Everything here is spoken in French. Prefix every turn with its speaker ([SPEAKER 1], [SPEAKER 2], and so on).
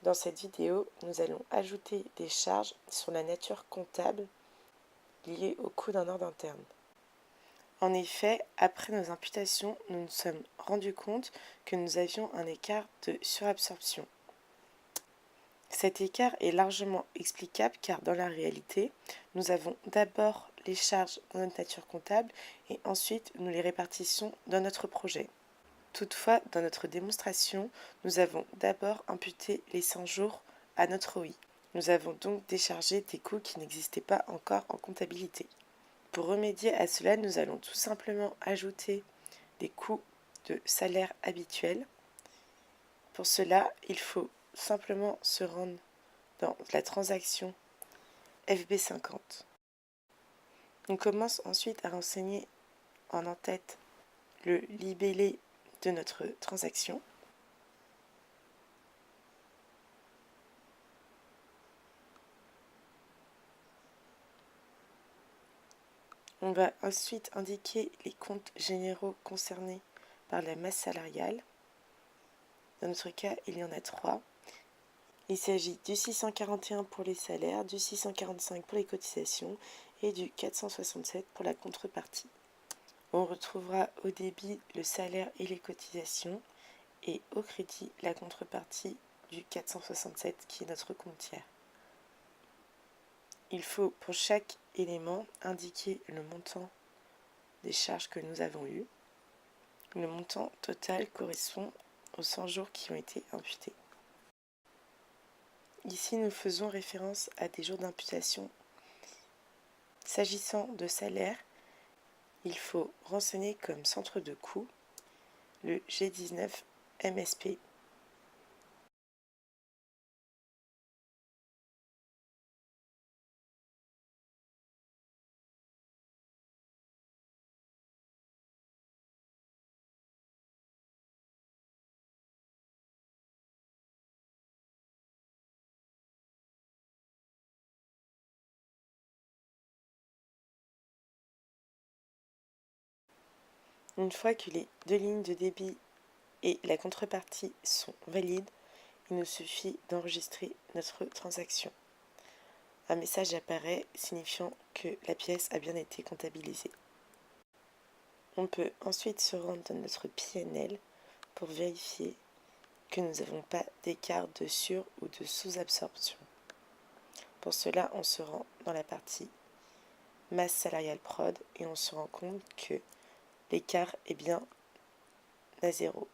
[SPEAKER 1] Dans cette vidéo, nous allons ajouter des charges sur la nature comptable liées au coût d'un ordre interne. En effet, après nos imputations, nous nous sommes rendus compte que nous avions un écart de surabsorption. Cet écart est largement explicable car dans la réalité, nous avons d'abord les charges dans notre nature comptable et ensuite nous les répartissons dans notre projet. Toutefois, dans notre démonstration, nous avons d'abord imputé les 100 jours à notre OI. Nous avons donc déchargé des coûts qui n'existaient pas encore en comptabilité. Pour remédier à cela, nous allons tout simplement ajouter des coûts de salaire habituels. Pour cela, il faut simplement se rendre dans la transaction FB50. On commence ensuite à renseigner en en-tête le libellé de notre transaction. On va ensuite indiquer les comptes généraux concernés par la masse salariale. Dans notre cas, il y en a 3. Il s'agit du 641 pour les salaires, du 645 pour les cotisations et du 467 pour la contrepartie. On retrouvera au débit le salaire et les cotisations et au crédit la contrepartie du 467 qui est notre compte tiers. Il faut pour chaque élément indiquer le montant des charges que nous avons eues. Le montant total correspond aux 100 jours qui ont été imputés. Ici, nous faisons référence à des jours d'imputation. S'agissant de salaire, il faut renseigner comme centre de coût le G19 MSP. Une fois que les 2 lignes de débit et la contrepartie sont valides, il nous suffit d'enregistrer notre transaction. Un message apparaît signifiant que la pièce a bien été comptabilisée. On peut ensuite se rendre dans notre PNL pour vérifier que nous n'avons pas d'écart de sur- ou de sous-absorption. Pour cela, on se rend dans la partie masse salariale prod et on se rend compte que l'écart est bien à 0.